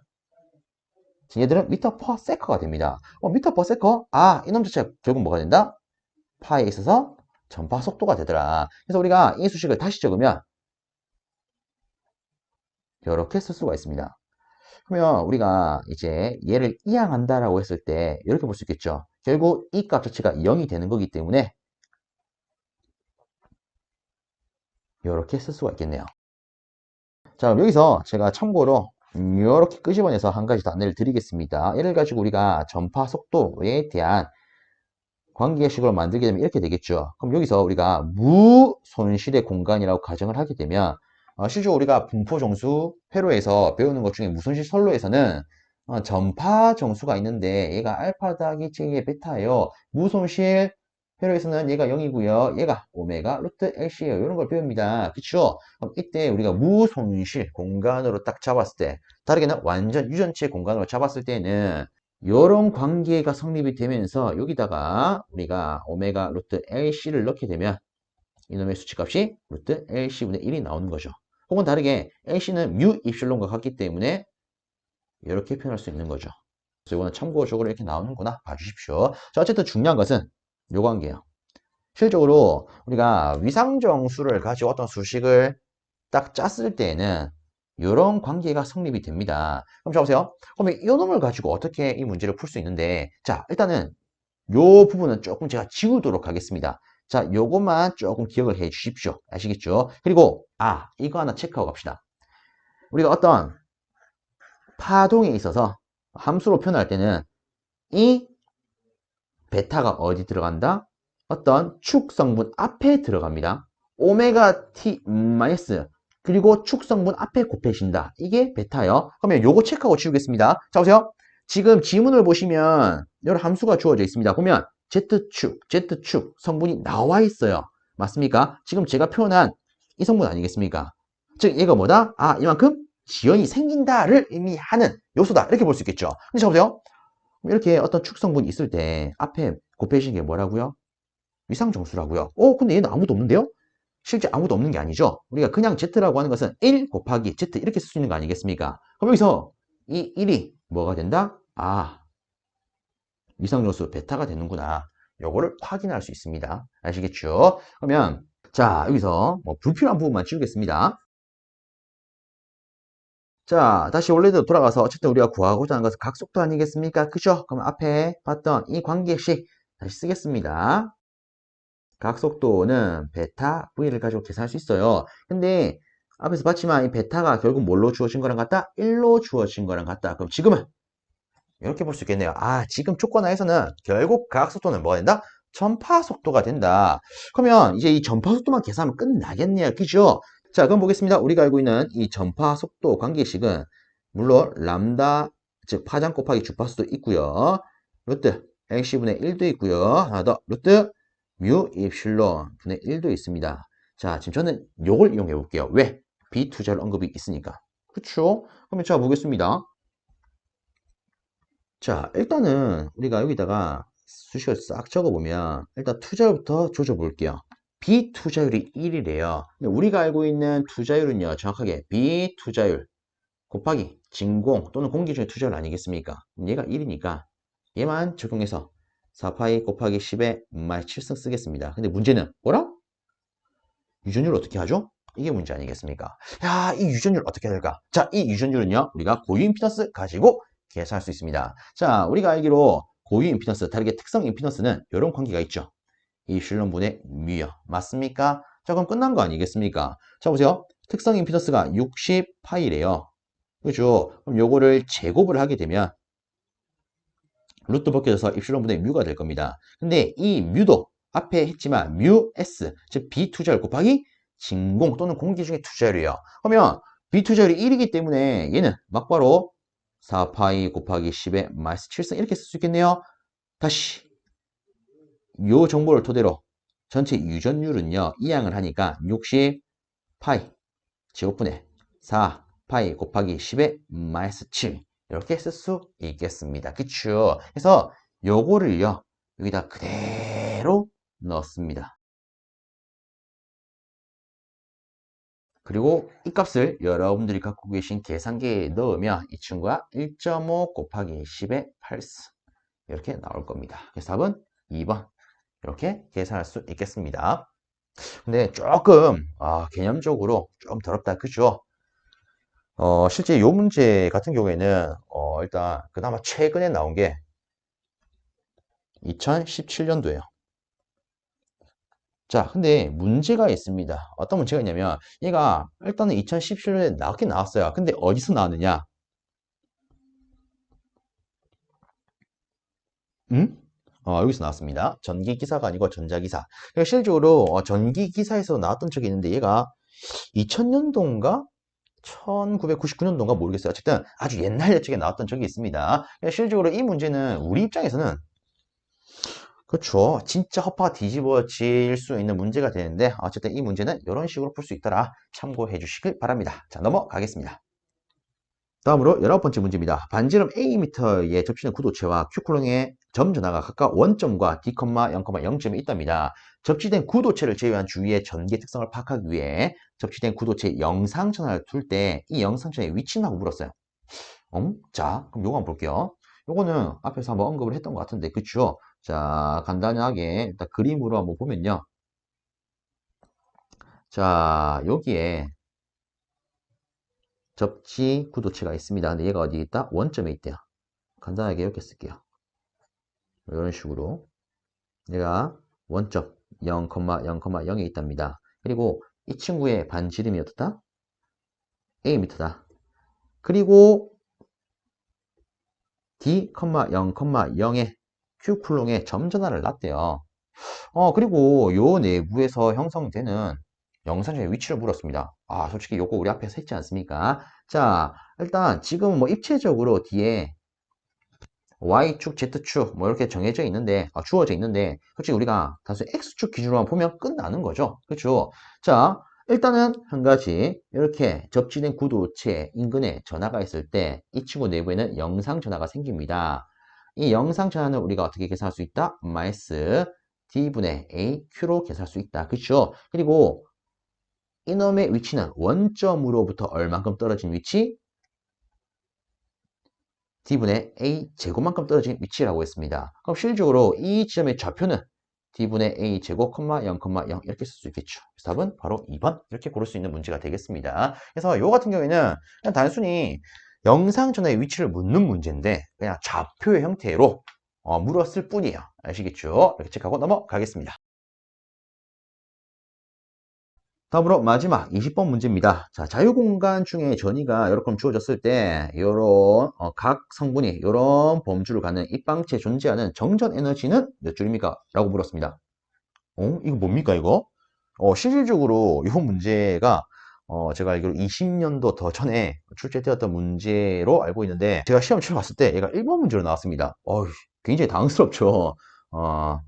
얘들은 미터 퍼 세커가 됩니다. 미터 퍼 세커? 아 이놈 자체가 결국 뭐가 된다? 파에 있어서 전파 속도가 되더라. 그래서 우리가 이 수식을 다시 적으면 이렇게 쓸 수가 있습니다. 그러면 우리가 이제 얘를 이항한다라고 했을 때 이렇게 볼 수 있겠죠. 결국 이 값 자체가 0이 되는 거기 때문에 이렇게 쓸 수가 있겠네요. 자, 그럼 여기서 제가 참고로 이렇게 끄집어내서 한 가지 더 안내를 드리겠습니다. 얘를 가지고 우리가 전파 속도에 대한 관계식으로 만들게 되면 이렇게 되겠죠. 그럼 여기서 우리가 무손실의 공간이라고 가정을 하게 되면 실제로 우리가 분포 정수 회로에서 배우는 것 중에 무손실 선로에서는 전파 정수가 있는데 얘가 알파 더하기 J의 베타예요. 무손실 회로에서는 얘가 0이고요. 얘가 오메가 루트 LC예요. 이런 걸 배웁니다. 그쵸? 그럼 이때 우리가 무손실 공간으로 딱 잡았을 때 다르게는 완전 유전체 공간으로 잡았을 때는 이런 관계가 성립이 되면서 여기다가 우리가 오메가 루트 LC를 넣게 되면 이놈의 수치값이 루트 LC분의 1이 나오는 거죠. 혹은 다르게 LC는 뮤 입실론과 같기 때문에 이렇게 표현할 수 있는 거죠. 그래서 이거는 참고적으로 이렇게 나오는구나 봐주십시오. 자, 어쨌든 중요한 것은 요 관계예요. 실질적으로 우리가 위상정수를 가지고 어떤 수식을 딱 짰을 때에는 이런 관계가 성립이 됩니다. 그럼 자 보세요. 그러면 이 놈을 가지고 어떻게 이 문제를 풀 수 있는데 자 일단은 요 부분은 조금 제가 지우도록 하겠습니다. 자 요것만 조금 기억을 해 주십시오. 아시겠죠? 그리고 이거 하나 체크하고 갑시다. 우리가 어떤 파동에 있어서 함수로 표현할 때는 이 베타가 어디 들어간다? 어떤 축 성분 앞에 들어갑니다. 오메가 t 마이너스 그리고 축 성분 앞에 곱해진다. 이게 베타요. 그러면 요거 체크하고 지우겠습니다. 자 보세요. 지금 지문을 보시면 여러 함수가 주어져 있습니다. 보면 Z축 성분이 나와 있어요. 맞습니까? 지금 제가 표현한 이 성분 아니겠습니까? 즉 얘가 뭐다? 이만큼 지연이 생긴다를 의미하는 요소다. 이렇게 볼 수 있겠죠. 근데 자 보세요. 이렇게 어떤 축 성분이 있을 때 앞에 곱해진 게 뭐라고요? 위상정수라고요. 근데 얘는 아무도 없는데요? 실제 아무도 없는 게 아니죠. 우리가 그냥 Z라고 하는 것은 1 곱하기 Z 이렇게 쓸 수 있는 거 아니겠습니까? 그럼 여기서 이 1이 뭐가 된다? 위상정수 베타가 되는구나. 요거를 확인할 수 있습니다. 아시겠죠? 그러면 자 여기서 불필요한 부분만 지우겠습니다. 자, 다시 원래대로 돌아가서 어쨌든 우리가 구하고자 하는 것은 각속도 아니겠습니까? 그죠? 그럼 앞에 봤던 이 관계식 다시 쓰겠습니다. 각속도는 베타 V를 가지고 계산할 수 있어요. 근데 앞에서 봤지만 이 베타가 결국 뭘로 주어진 거랑 같다? 1로 주어진 거랑 같다. 그럼 지금은 이렇게 볼 수 있겠네요. 지금 조건 하에서는 결국 각속도는 뭐가 된다? 전파 속도가 된다. 그러면 이제 이 전파 속도만 계산하면 끝나겠네요. 그죠? 자, 그럼 보겠습니다. 우리가 알고 있는 이 전파 속도 관계식은 물론 람다, 즉 파장 곱하기 주파수도 있고요. 루트 LC분의 1도 있고요. 하나 더 루트 뮤 입실론 분의 1도 있습니다. 자, 지금 저는 요걸 이용해 볼게요. 왜? 비투자율 언급이 있으니까. 그쵸? 그러면 자, 보겠습니다. 자, 일단은 우리가 여기다가 수식을 싹 적어보면 일단 투자율부터 조져 볼게요. 비투자율이 1이래요. 우리가 알고 있는 투자율은요, 정확하게 비투자율 곱하기 진공 또는 공기 중의 투자율 아니겠습니까? 얘가 1이니까 얘만 적용해서 4파이 곱하기 10에 마이너스 7승 쓰겠습니다. 근데 문제는 뭐라? 유전율 어떻게 하죠? 이게 문제 아니겠습니까? 야, 이 유전율 어떻게 해야 될까? 자, 이 유전율은요, 우리가 고유 임피던스 가지고 계산할 수 있습니다. 자, 우리가 알기로 고유 임피던스, 다르게 특성 임피던스는 이런 관계가 있죠. 이 실론분의 뮤요. 맞습니까? 자, 그럼 끝난 거 아니겠습니까? 자, 보세요. 특성 임피던스가 60파이래요. 그죠? 그럼 요거를 제곱을 하게 되면 루트 벗겨져서 입실론분의 뮤가 될 겁니다. 근데 이 뮤도 앞에 했지만 뮤 S, 즉 B2자율 곱하기 진공 또는 공기 중의 투자율이에요. 그러면 B2자율이 1이기 때문에 얘는 막바로 4파이 곱하기 10의 마이너스 7승 이렇게 쓸 수 있겠네요. 다시 요 정보를 토대로 전체 유전율은요, 이항을 하니까 60 파이 제곱분의 4 파이 곱하기 10의 마이너스 7 이렇게 쓸 수 있겠습니다. 그쵸? 그래서 요거를요, 여기다 그대로 넣습니다. 그리고 이 값을 여러분들이 갖고 계신 계산기에 넣으면 이 친구가 1.5 곱하기 10의 8스 이렇게 나올 겁니다. 그래서 답은 2번 이렇게 계산할 수 있겠습니다. 근데 조금 개념적으로 좀 더럽다. 그죠? 실제 이 문제 같은 경우에는 일단 그나마 최근에 나온 게 2017년도예요. 자, 근데 문제가 있습니다. 어떤 문제가 있냐면 얘가 일단은 2017년에 나왔긴 나왔어요. 근데 어디서 나왔느냐? 음? 여기서 나왔습니다. 전기기사가 아니고 전자기사. 그러니까 실질적으로 전기기사에서 나왔던 적이 있는데 얘가 2000년도인가? 1999년도인가 모르겠어요. 어쨌든 아주 옛날 예측에 나왔던 적이 있습니다. 그러니까 실질적으로 이 문제는 우리 입장에서는 그렇죠. 진짜 허파가 뒤집어질 수 있는 문제가 되는데 어쨌든 이 문제는 이런 식으로 풀 수 있더라. 참고해 주시길 바랍니다. 자, 넘어가겠습니다. 다음으로 19번째 문제입니다. 반지름 Am에 접히는 구도체와 Q쿨롱의 점 전하가 각각 원점과 D, 0,0점에 있답니다. 접지된 구도체를 제외한 주위의 전기의 특성을 파악하기 위해 접지된 구도체의 영상 전하를 둘 때 이 영상 전하의 위치는 하고 물었어요. 자, 그럼 요거 한번 볼게요. 요거는 앞에서 한번 언급을 했던 것 같은데, 그쵸? 자, 간단하게 일단 그림으로 한번 보면요. 자, 여기에 접지 구도체가 있습니다. 근데 얘가 어디 있다? 원점에 있대요. 간단하게 이렇게 쓸게요. 이런 식으로 얘가 원점 0,0,0에 있답니다. 그리고 이 친구의 반지름이 어떻다? Am다. 그리고 D, 0,0,에 Q쿨롱의 점전하를 놨대요. 그리고 요 내부에서 형성되는 영상의 위치를 물었습니다. 솔직히 요거 우리 앞에서 했지 않습니까? 자, 일단 지금 뭐 입체적으로 뒤에 Y축, Z축 뭐 이렇게 정해져 있는데, 주어져 있는데, 솔직히 우리가 단순히 X축 기준으로만 보면 끝나는 거죠. 그렇죠? 자, 일단은 한 가지 이렇게 접지된 구도체 인근에 전하가 있을 때 이 친구 내부에는 영상 전하가 생깁니다. 이 영상 전하는 우리가 어떻게 계산할 수 있다? 마이너스 D분의 AQ로 계산할 수 있다. 그렇죠? 그리고 이놈의 위치는 원점으로부터 얼만큼 떨어진 위치? D분의 A 제곱만큼 떨어진 위치라고 했습니다. 그럼 실질적으로 이 지점의 좌표는 D분의 A 제곱, 0,0 이렇게 쓸 수 있겠죠. 그래서 답은 바로 2번 이렇게 고를 수 있는 문제가 되겠습니다. 그래서 요 같은 경우에는 그냥 단순히 영상전화의 위치를 묻는 문제인데 그냥 좌표의 형태로 물었을 뿐이에요. 아시겠죠? 이렇게 체크하고 넘어가겠습니다. 다음으로 마지막 20번 문제입니다. 자, 자유공간 중에 전위가 여러분 주어졌을 때 이런 각 성분이 이런 범주를 갖는 입방체에 존재하는 정전 에너지는 몇 줄입니까? 라고 물었습니다. 이거 뭡니까 이거? 실질적으로 이 문제가 제가 알기로 20년도 더 전에 출제되었던 문제로 알고 있는데 제가 시험 치러 갔을 때 얘가 1번 문제로 나왔습니다. 굉장히 당황스럽죠.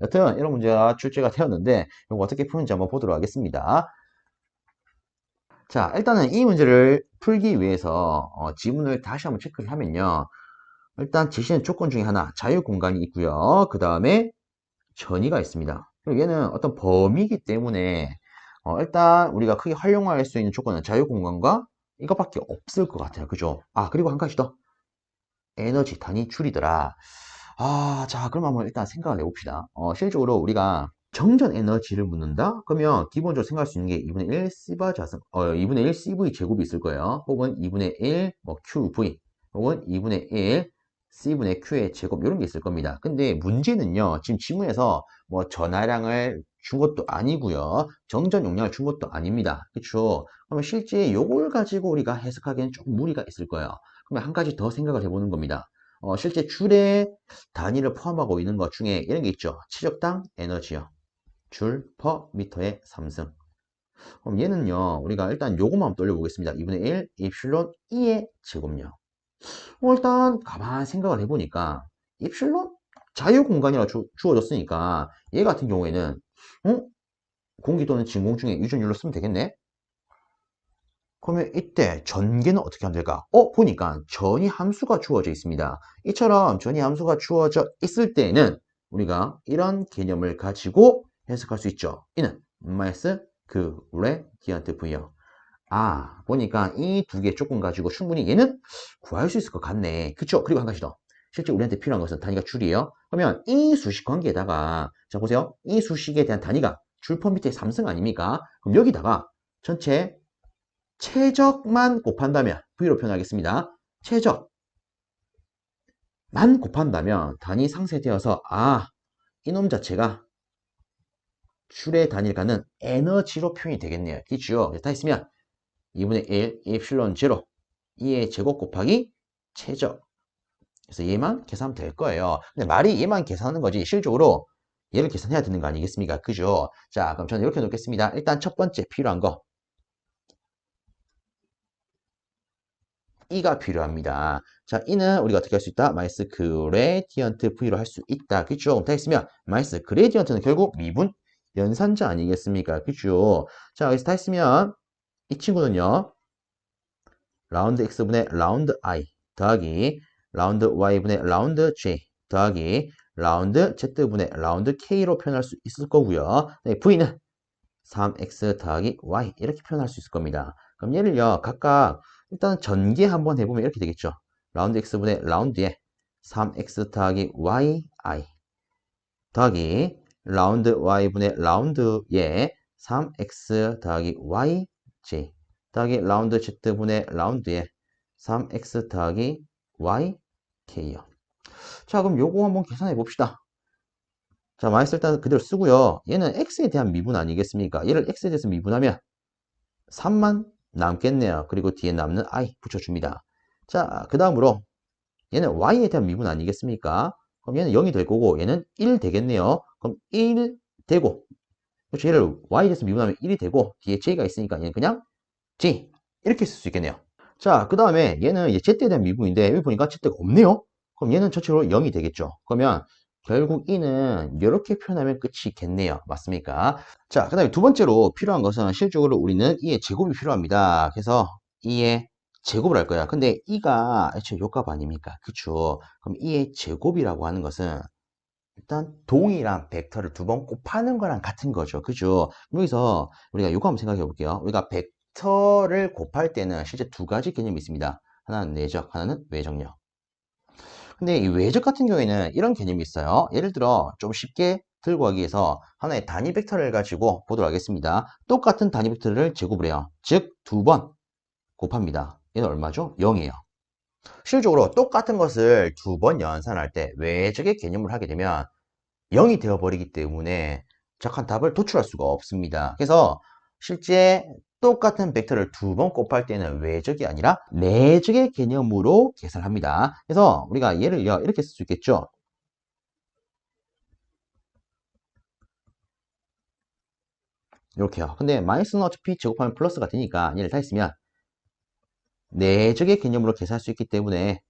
여튼 이런 문제가 출제가 되었는데 이거 어떻게 푸는지 한번 보도록 하겠습니다. 자, 일단은 이 문제를 풀기 위해서 지문을 다시 한번 체크를 하면요. 일단 제시된 조건 중에 하나, 자유공간이 있고요. 그 다음에 전위가 있습니다. 그리고 얘는 어떤 범위이기 때문에 일단 우리가 크게 활용할 수 있는 조건은 자유공간과 이것밖에 없을 것 같아요. 그죠? 그리고 한 가지 더. 에너지 단위 줄이더라. 자, 그럼 한번 일단 생각을 해봅시다. 실질적으로 우리가 정전 에너지를 묻는다? 그러면 기본적으로 생각할 수 있는 게 2분의 1 C바 자승, 2분의 1 CV 제곱이 있을 거예요. 혹은 2분의 1 뭐 QV, 혹은 2분의 1 C분의 Q의 제곱 이런 게 있을 겁니다. 근데 문제는요, 지금 지문에서 뭐 전하량을 준 것도 아니고요. 정전 용량을 준 것도 아닙니다. 그쵸? 그러면 실제 요걸 가지고 우리가 해석하기에는 조금 무리가 있을 거예요. 그러면 한 가지 더 생각을 해보는 겁니다. 실제 줄의 단위를 포함하고 있는 것 중에 이런 게 있죠. 최적당 에너지요. 줄 퍼 미터의 3승. 그럼 얘는요, 우리가 일단 요것만 한번 돌려보겠습니다. 2분의 1 입실론 E의 제곱요. 일단 가만히 생각을 해보니까 입실론 자유 공간이라 주어졌으니까 얘 같은 경우에는 공기 또는 진공 중에 유전율로 쓰면 되겠네. 그러면 이때 전개는 어떻게 하면 될까? 보니까 전이 함수가 주어져 있습니다. 이처럼 전이 함수가 주어져 있을 때는 우리가 이런 개념을 가지고 해석할 수 있죠. 이는 마이너스 그레디언트 V요. 보니까 이 두 개 조건 가지고 충분히 얘는 구할 수 있을 것 같네. 그쵸? 그리고 한 가지 더. 실제 우리한테 필요한 것은 단위가 줄이에요. 그러면 이 수식 관계에다가, 자, 보세요. 이 수식에 대한 단위가 줄 퍼 미터의 3승 아닙니까? 그럼 여기다가 전체 최적만 곱한다면, V로 표현하겠습니다. 최적만 곱한다면 단위 상쇄되어서, 이놈 자체가 줄의 단위를 갖는 에너지로 표현이 되겠네요. 그죠? 다 했으면 2분의 1 입실론 제로 2의 제곱 곱하기 최적. 그래서 얘만 계산하면 될 거예요. 근데 말이 얘만 계산하는 거지 실적으로 얘를 계산해야 되는 거 아니겠습니까? 그죠? 자, 그럼 저는 이렇게 놓겠습니다. 일단 첫 번째 필요한 거 E가 필요합니다. 자, E는 우리가 어떻게 할 수 있다? 마이너스 그레디언트 V로 할 수 있다. 그죠? 그럼 다 했으면 마이너스 그레디언트는 결국 미분 연산자 아니겠습니까? 그죠? 자, 여기서 다 했으면 이 친구는요. 라운드 x분의 라운드 i 더하기 라운드 y분의 라운드 j 더하기 라운드 z분의 라운드 k로 표현할 수 있을 거고요. 네, v는 3x 더하기 y 이렇게 표현할 수 있을 겁니다. 그럼 얘를요 각각 일단 전개 한번 해보면 이렇게 되겠죠. 라운드 x분의 라운드에 3x 더하기 yi 더하기 라운드 y분의 라운드에 3x 더하기 yj 더하기 라운드 z분의 라운드에 3x 더하기yk요. 자, 그럼 요거 한번 계산해 봅시다. 자, 마이너스 일단 그대로 쓰고요. 얘는 x에 대한 미분 아니겠습니까? 얘를 x에 대해서 미분하면 3만 남겠네요. 그리고 뒤에 남는 i 붙여줍니다. 자, 그 다음으로 얘는 y에 대한 미분 아니겠습니까? 그럼 얘는 0이 될 거고 얘는 1 되겠네요. 그럼 1 되고 그렇죠. 얘를 y에 대해서 미분하면 1이 되고 뒤에 j가 있으니까 얘는 그냥 j 이렇게 쓸 수 있겠네요. 자, 그 다음에 얘는 이제 z에 대한 미분인데 여기 보니까 z가 없네요. 그럼 얘는 전체적으로 0이 되겠죠. 그러면 결국 이는 이렇게 표현하면 끝이겠네요. 맞습니까? 자, 그 다음에 두 번째로 필요한 것은 실적으로 우리는 2의 제곱이 필요합니다. 그래서 2의 제곱을 할 거야. 근데 2가 애초에 요값 아닙니까? 그쵸? 그럼 2의 제곱이라고 하는 것은 일단 동일한 벡터를 두 번 곱하는 거랑 같은 거죠. 그죠? 여기서 우리가 요거 한번 생각해 볼게요. 우리가 벡터를 곱할 때는 실제 두 가지 개념이 있습니다. 하나는 내적, 하나는 외적력. 근데 이 외적 같은 경우에는 이런 개념이 있어요. 예를 들어 좀 쉽게 들고 가기 위해서 하나의 단위 벡터를 가지고 보도록 하겠습니다. 똑같은 단위 벡터를 제곱을 해요. 즉, 두 번 곱합니다. 얘는 얼마죠? 0이에요. 실질적으로 똑같은 것을 두 번 연산할 때 외적의 개념을 하게 되면 0이 되어버리기 때문에 정확한 답을 도출할 수가 없습니다. 그래서 실제 똑같은 벡터를 두 번 곱할 때는 외적이 아니라 내적의 개념으로 계산합니다. 그래서 우리가 얘를요 이렇게 쓸 수 있겠죠. 이렇게요. 근데 마이너스는 어차피 제곱하면 플러스가 되니까 얘를 다 했으면 내적의 개념으로 계산할 수 있기 때문에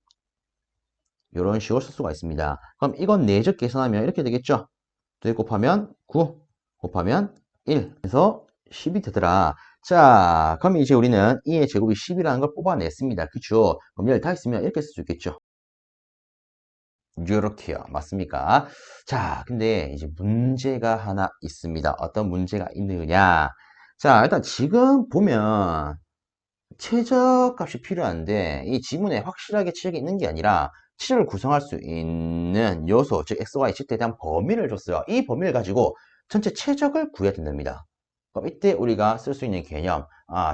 이런 식으로 쓸 수가 있습니다. 그럼 이건 내적 계산하면 이렇게 되겠죠. 2 곱하면 9 곱하면 1 해서 10이 되더라. 자, 그럼 이제 우리는 2의 제곱이 10이라는 걸 뽑아냈습니다. 그쵸? 그럼 얘를 다 있으면 이렇게 쓸 수 있겠죠. 이렇게요. 맞습니까? 자, 근데 이제 문제가 하나 있습니다. 어떤 문제가 있느냐? 자, 일단 지금 보면 최저값이 필요한데 이 지문에 확실하게 최적이 있는 게 아니라 최적을 구성할 수 있는 요소, 즉 x, y, z에 대한 범위를 줬어요. 이 범위를 가지고 전체 최적을 구해야 된답니다. 그럼 이때 우리가 쓸 수 있는 개념,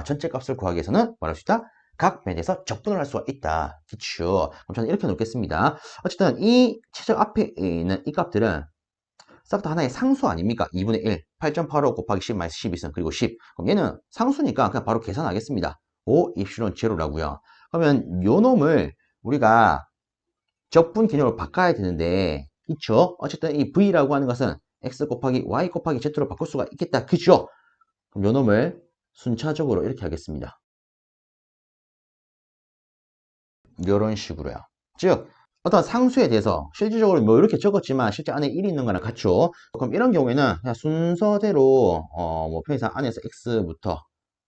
전체 값을 구하기 위해서는 뭐할 수 있다? 각 면에서 적분을 할 수가 있다. 그쵸? 그럼 저는 이렇게 놓겠습니다. 어쨌든 이 최적 앞에 있는 이 값들은 싹 다 하나의 상수 아닙니까? 2분의 1, 8.85 곱하기 10 마이너스 12승 그리고 10. 그럼 얘는 상수니까 그냥 바로 계산하겠습니다. 5 입실론 제로라고요. 그러면 요 놈을 우리가 적분 개념으로 바꿔야 되는데, 그쵸? 어쨌든 이 v라고 하는 것은 x 곱하기 y 곱하기 z로 바꿀 수가 있겠다. 그죠? 그럼 요 놈을 순차적으로 이렇게 하겠습니다. 이런 식으로요. 즉 어떤 상수에 대해서 실질적으로 뭐 이렇게 적었지만 실제 안에 1이 있는 거랑 같죠. 그럼 이런 경우에는 그냥 순서대로 뭐 편의상 안에서 x부터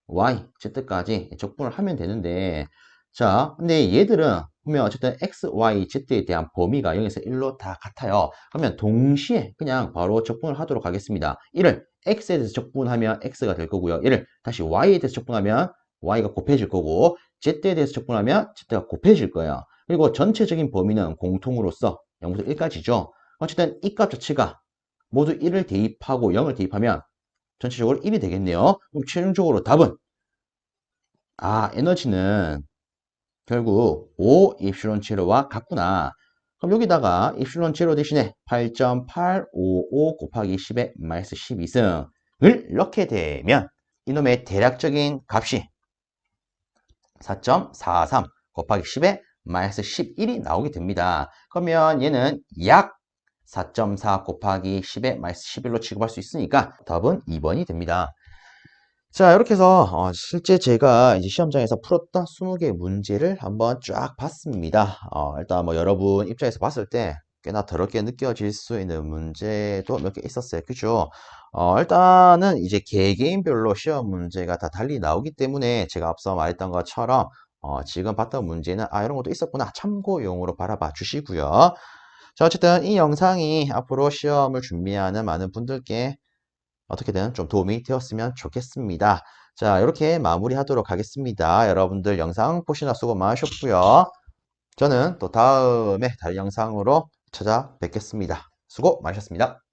y, z까지 적분을 하면 되는데, 자 근데 얘들은 보면 어쨌든 x, y, z에 대한 범위가 0에서 1로 다 같아요. 그러면 동시에 그냥 바로 적분을 하도록 하겠습니다. 1을 x에 대해서 적분하면 x가 될 거고요. 얘를 다시 y에 대해서 적분하면 y가 곱해질 거고, z에 대해서 적분하면 z가 곱해질 거예요. 그리고 전체적인 범위는 공통으로서 0부터 1까지죠. 어쨌든 이 값 자체가 모두 1을 대입하고 0을 대입하면 전체적으로 1이 되겠네요. 그럼 최종적으로 답은 에너지는 결국 5 입실론 제로와 같구나. 그럼 여기다가 입실론 제로 대신에 8.855 곱하기 10의 마이너스 12승을 넣게 되면 이놈의 대략적인 값이 4.43 곱하기 10의 마이너스 11이 나오게 됩니다. 그러면 얘는 약 4.4 곱하기 10의 마이너스 11로 취급할 수 있으니까 답은 2번이 됩니다. 자, 이렇게 해서 실제 제가 이제 시험장에서 풀었던 20개 문제를 한번 쫙 봤습니다. 일단 뭐 여러분 입장에서 봤을 때 꽤나 더럽게 느껴질 수 있는 문제도 몇 개 있었어요. 그죠? 일단은 이제 개개인별로 시험 문제가 다 달리 나오기 때문에 제가 앞서 말했던 것처럼 지금 봤던 문제는 이런 것도 있었구나 참고용으로 바라봐 주시고요. 자, 어쨌든 이 영상이 앞으로 시험을 준비하는 많은 분들께 어떻게든 좀 도움이 되었으면 좋겠습니다. 자, 이렇게 마무리하도록 하겠습니다. 여러분들 영상 보시느라 수고 많으셨고요. 저는 또 다음에 다른 영상으로 찾아뵙겠습니다. 수고 많으셨습니다.